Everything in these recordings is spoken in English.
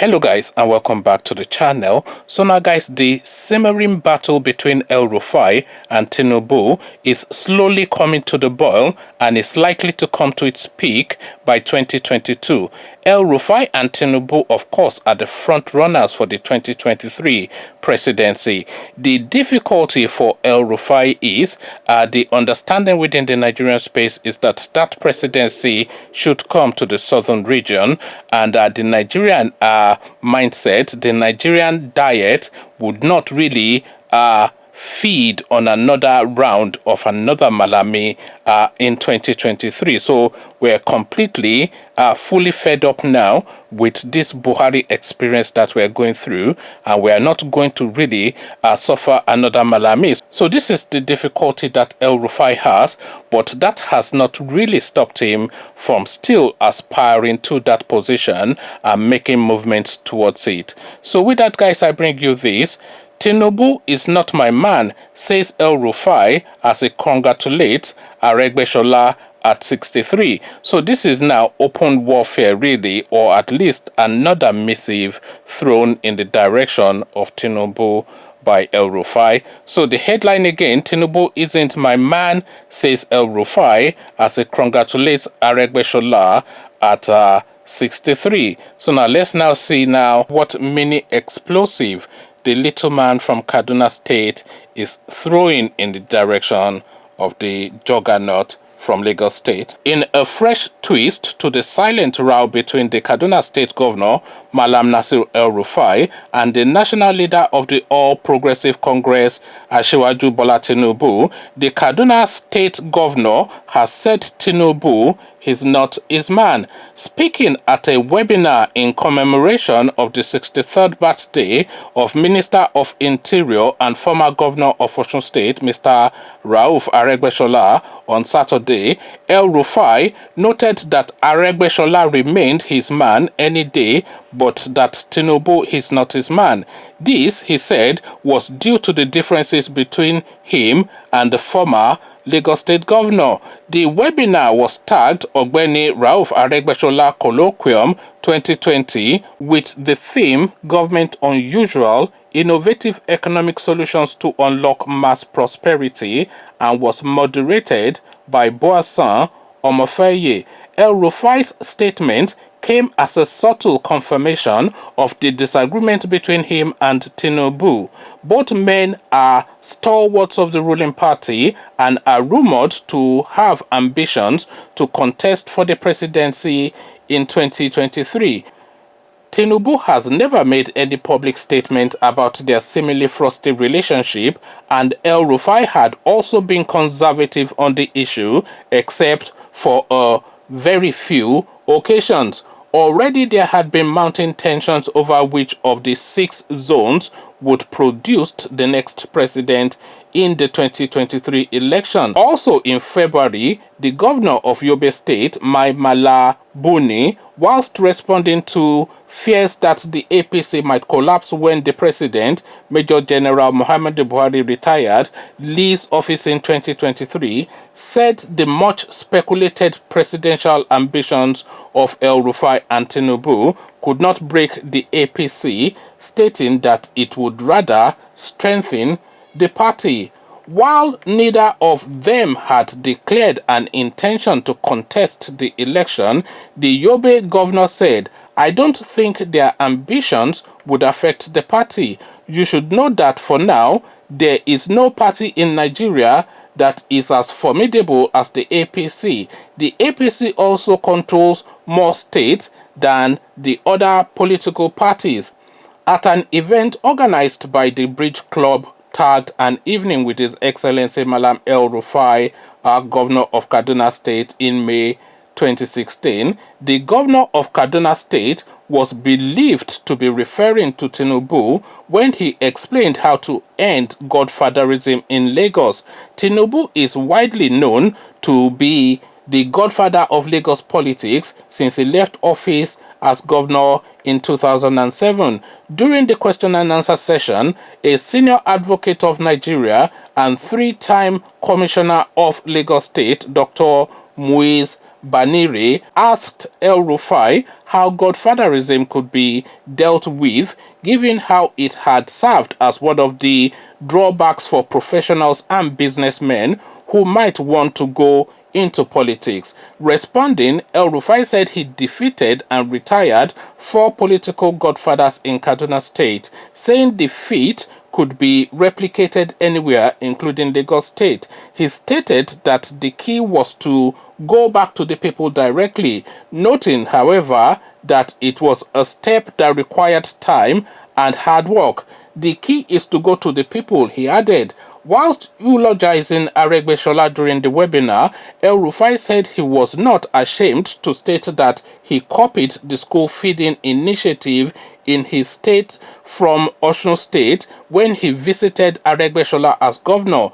Hello guys, and welcome back to the channel. So now guys, the simmering battle between El Rufai and Tinubu is slowly coming to the boil and is likely to come to its peak by 2022. El Rufai and Tinubu, of course, are the front runners for the 2023 presidency. The difficulty for El Rufai is the understanding within the Nigerian space is that that presidency should come to the southern region, and the Nigerian mindset, the Nigerian diet would not really feed on another round of another Malami in 2023. So we're completely fully fed up now with this Buhari experience that we're going through, and we're not going to really suffer another Malami. So this is the difficulty that El Rufai has, but that has not really stopped him from still aspiring to that position and making movements towards it. So with that guys, I bring you this. Tinubu is not my man, says El Rufai as he congratulates Aregbesola at 63. So this is now open warfare really, or at least another missive thrown in the direction of Tinubu by El Rufai. So the headline again, Tinubu isn't my man, says El Rufai as he congratulates Aregbesola at 63. So now let's now see now what mini explosive the little man from Kaduna State is throwing in the direction of the juggernaut from Lagos State. In a fresh twist to the silent row between the Kaduna State Governor, Malam Nasir El Rufai, and the national leader of the All Progressive Congress, Asiwaju Bola Tinubu, the Kaduna State Governor has said Tinubu is not his man. Speaking at a webinar in commemoration of the 63rd birthday of Minister of Interior and former Governor of Osun State, Mr. Rauf Aregbesola, on Saturday, El Rufai noted that Aregbesola remained his man any day, but that Tinubu is not his man. This, he said, was due to the differences between him and the former Lagos State Governor. The webinar was tagged Ogbeni Rauf Aregbesola Colloquium 2020 with the theme Government Unusual, Innovative Economic Solutions to Unlock Mass Prosperity, and was moderated by Boasan Omofeye. El Rufai's statement came as a subtle confirmation of the disagreement between him and Tinubu. Both men are stalwarts of the ruling party and are rumored to have ambitions to contest for the presidency in 2023. Tinubu has never made any public statement about their seemingly frosty relationship, and El Rufai had also been conservative on the issue, except for a very few occasions. Already there had been mounting tensions over which of the 6 zones would produce the next president in the 2023 election. Also in February, the governor of Yobe State, Mai Mala Buni, whilst responding to fears that the APC might collapse when the president, Major General Muhammadu Buhari, retired, leaves office in 2023, said the much speculated presidential ambitions of El Rufai and Tinubu could not break the APC, stating that it would rather strengthen the party. While neither of them had declared an intention to contest the election, the Yobe governor said, "I don't think their ambitions would affect the party. You should know that for now, there is no party in Nigeria that is as formidable as the APC. The APC also controls more states than the other political parties." At an event organized by the Bridge Club tagged An Evening with His Excellency Malam El Rufai, Governor of Kaduna State, in May 2016, the governor of Kaduna State was believed to be referring to Tinubu when he explained how to end godfatherism in Lagos. Tinubu is widely known to be the godfather of Lagos politics since he left office as governor in 2007. During the question and answer session, a senior advocate of Nigeria and 3-time commissioner of Lagos State, Dr. Muiz Banire asked El Rufai how godfatherism could be dealt with, given how it had served as one of the drawbacks for professionals and businessmen who might want to go into politics. Responding, El Rufai said he defeated and retired 4 political godfathers in Kaduna State, saying defeat could be replicated anywhere, including Lagos State. He stated that the key was to go back to the people directly, noting, however, that it was a step that required time and hard work. The key is to go to the people, he added. Whilst eulogizing Aregbesola during the webinar, El Rufai said he was not ashamed to state that he copied the school feeding initiative in his state from Osun State when he visited Aregbesola as governor,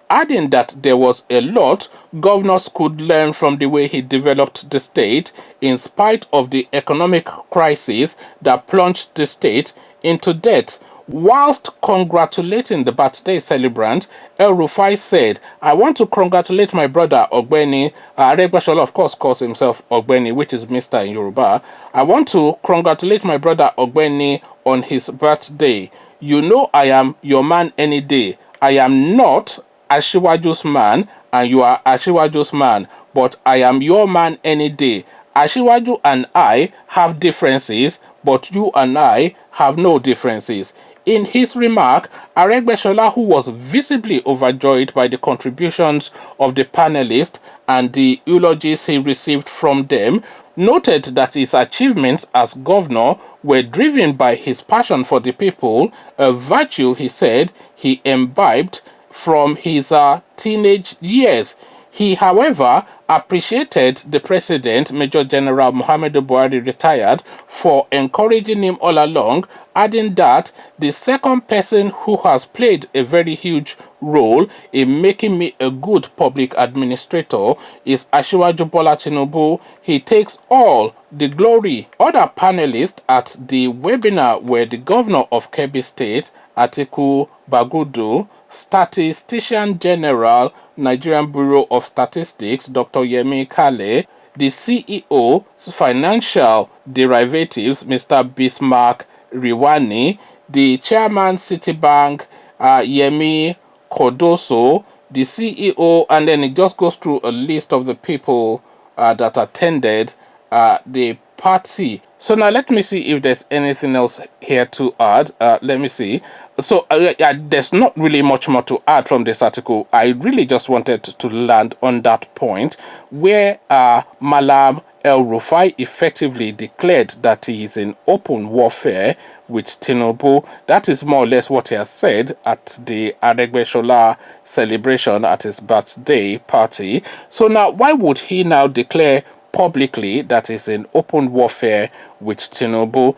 adding that there was a lot governors could learn from the way he developed the state in spite of the economic crisis that plunged the state into debt. Whilst congratulating the birthday celebrant, El Rufai said, "I want to congratulate my brother Ogbeni." Aregbesola, of course, calls himself Ogbeni, which is Mr. in Yoruba. "I want to congratulate my brother Ogbeni on his birthday. You know I am your man any day. I am not Ashiwaju's man, and you are Ashiwaju's man, but I am your man any day. Ashiwaju and I have differences, but you and I have no differences." In his remark, Aregbesola, who was visibly overjoyed by the contributions of the panelists and the eulogies he received from them, noted that his achievements as governor were driven by his passion for the people, a virtue, he said, he imbibed from his teenage years. He, however, appreciated the president, Major General Muhammadu Buhari, retired, for encouraging him all along, adding that the second person who has played a very huge role in making me a good public administrator is Asiwaju Bola Tinubu. He takes all the glory. Other panelists at the webinar were the governor of Kebbi State, Atiku Bagudu, Statistician General, Nigerian Bureau of Statistics, Dr. Yemi Kale, the CEO, Financial Derivatives, Mr. Bismarck Riwani, the Chairman, Citibank, Yemi Kodoso, the CEO, and then it just goes through a list of the people that attended the party. So now let me see if there's anything else here to add. Let me see. So there's not really much more to add from this article. I really just wanted to land on that point where Malam El Rufai effectively declared that he is in open warfare with Tinubu. That is more or less what he has said at the Aregbesola celebration at his birthday party. So now, why would he now declare publicly that he's in open warfare with Tinubu?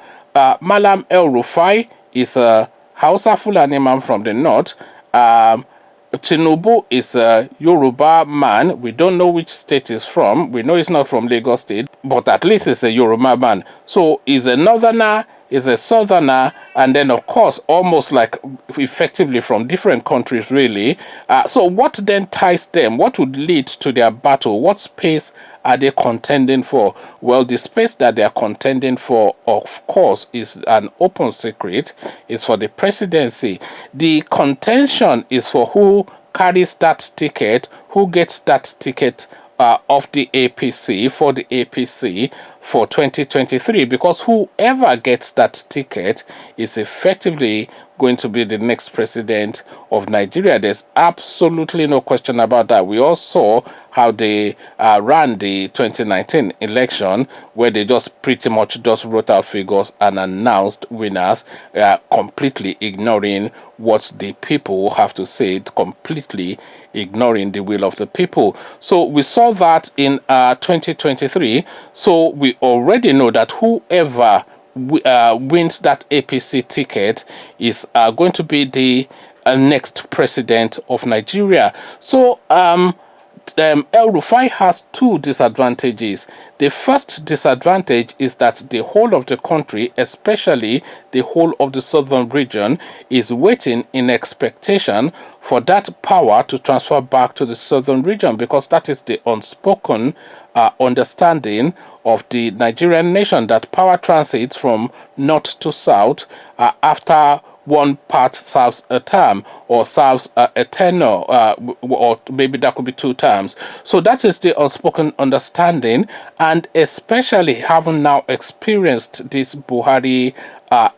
Malam El Rufai is a Hausa Fulani man from the north. Tinubu is a Yoruba man. We don't know which state he's from. We know he's not from Lagos State, but at least he's a Yoruba man. So he's a northerner, he's a southerner, and then of course almost like effectively from different countries really. So what then ties them? What would lead to their battle? What space are they contending for? Well, the space that they are contending for, of course, is an open secret. It's for the presidency. The contention is for who carries that ticket, who gets that ticket of the APC, for the APC for 2023, because whoever gets that ticket is effectively going to be the next president of Nigeria. There's absolutely no question about that. We all saw how they ran the 2019 election, where they just pretty much just wrote out figures and announced winners, completely ignoring what the people have to say, completely ignoring the will of the people. So we saw that in 2023. So we already know that whoever wins that APC ticket is going to be the next president of Nigeria. So El Rufai has two disadvantages. The first disadvantage is that the whole of the country, especially the whole of the southern region, is waiting in expectation for that power to transfer back to the southern region, because that is the unspoken understanding of the Nigerian nation, that power transits from north to south after one part serves a term or serves a tenure, or maybe that could be 2 terms. So that is the unspoken understanding, and especially having now experienced this Buhari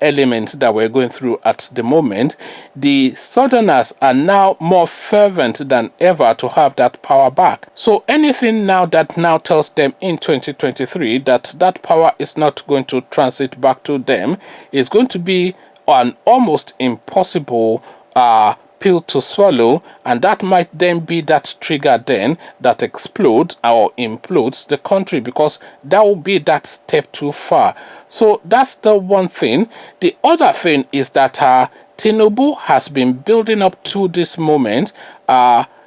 element that we're going through at the moment, the Southerners are now more fervent than ever to have that power back. So anything now that now tells them in 2023 that that power is not going to transit back to them is going to be an almost impossible pill to swallow, and that might then be that trigger then that explodes or implodes the country, because that will be that step too far. So that's the one thing. The other thing is that Tinubu has been building up to this moment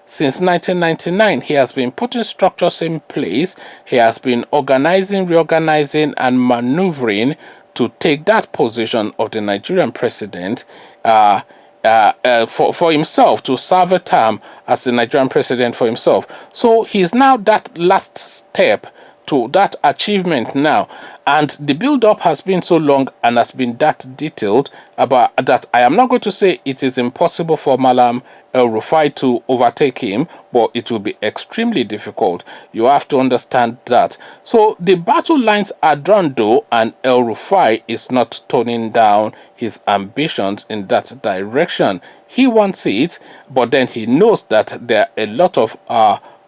since 1999. He has been putting structures in place. He has been organizing, reorganizing, and maneuvering to take that position of the Nigerian president for himself, to serve a term as the Nigerian president for himself. So he's now that last step to that achievement now, and the build-up has been so long and has been that detailed about that I am not going to say it is impossible for Malam Rufai to overtake him, but it will be extremely difficult. You have to understand that. So the battle lines are drawn though, and El Rufai is not toning down his ambitions in that direction. He wants it, but then he knows that there are a lot of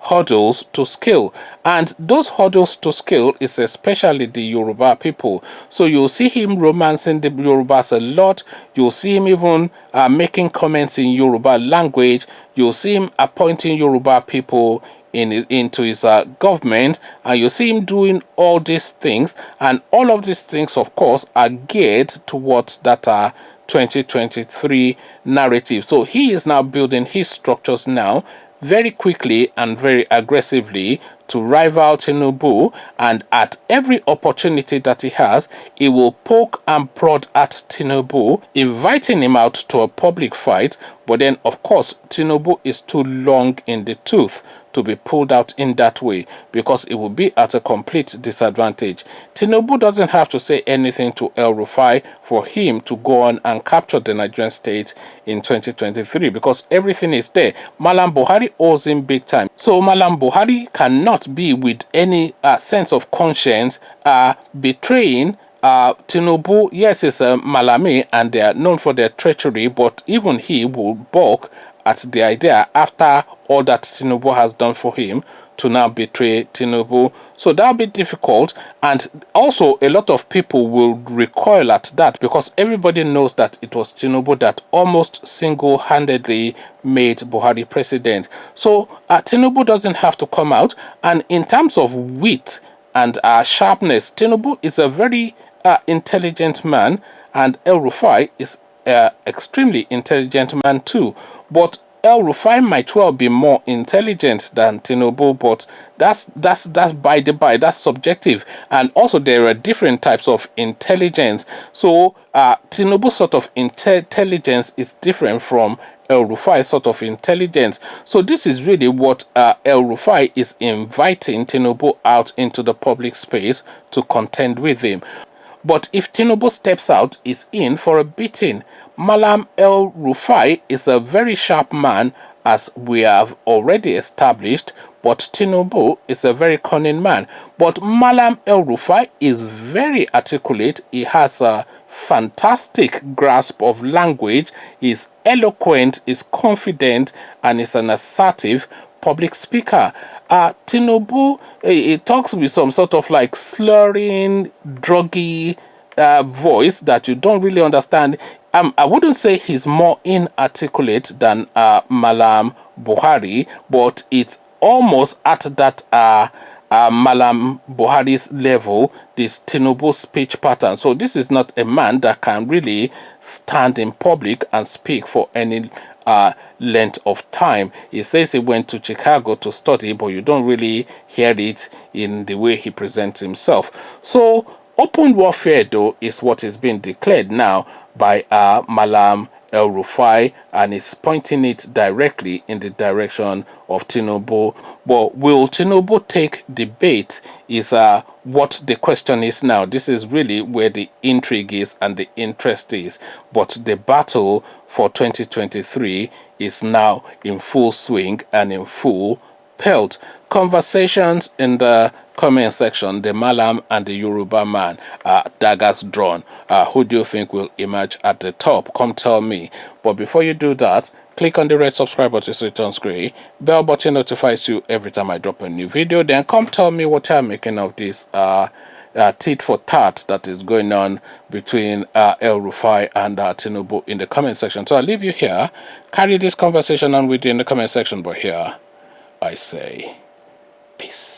hurdles to scale, and those hurdles to scale is especially the Yoruba people. So you'll see him romancing the Yorubas a lot. You'll see him even making comments in Yoruba language. You'll see him appointing Yoruba people into his government, and you see him doing all these things, and all of these things of course are geared towards that 2023 narrative. So he is now building his structures now very quickly and very aggressively to rival Tinubu, and at every opportunity that he has, he will poke and prod at Tinubu, inviting him out to a public fight. But then, of course, Tinubu is too long in the tooth to be pulled out in that way, because it will be at a complete disadvantage. Tinubu doesn't have to say anything to El Rufai for him to go on and capture the Nigerian state in 2023, because everything is there. Malam Buhari owes him big time. So Malam Buhari cannot be with any sense of conscience betraying Tinubu. Yes, it's a Malami and they are known for their treachery, but even he will balk at the idea, after all that Tinubu has done for him, to now betray Tinubu. So that'll be difficult, and also a lot of people will recoil at that, because everybody knows that it was Tinubu that almost single-handedly made Buhari president. So Tinubu doesn't have to come out, and in terms of wit and sharpness, Tinubu is a very intelligent man, and El Rufai is extremely intelligent man too. But El Rufai might well be more intelligent than Tinubu, but that's by the by, that's subjective. And also there are different types of intelligence. So Tinubu's sort of intelligence is different from El Rufai's sort of intelligence. So this is really what El Rufai is inviting Tinubu out into the public space to contend with him. But if Tinubu steps out, is in for a beating. Malam El Rufai is a very sharp man, as we have already established, but Tinubu is a very cunning man. But Malam El Rufai is very articulate. He has a fantastic grasp of language, is eloquent, is confident, and is an assertive public speaker. Tinubu, he talks with some sort of like slurring, druggy voice that you don't really understand. I wouldn't say he's more inarticulate than Malam Buhari, but it's almost at that Malam Buhari's level, this Tinubu speech pattern. So this is not a man that can really stand in public and speak for any length of time. He says he went to Chicago to study, but you don't really hear it in the way he presents himself. So open warfare though is what is being declared now by Malam El Rufai and is pointing it directly in the direction of Tinubu. But will Tinubu take the bait is what the question is now. This is really where the intrigue is and the interest is. But the battle for 2023 is now in full swing and in full pelt. Conversations in the comment section, the Malam and the Yoruba man, daggers drawn. Who do you think will emerge at the top? Come tell me. But before you do that, click on the red subscribe button so it turns gray. Bell button notifies you every time I drop a new video. Then come tell me what you're making of this tit for tat that is going on between El Rufai and Tinubu in the comment section. So I'll leave you here. Carry this conversation on with you in the comment section. But here I say peace.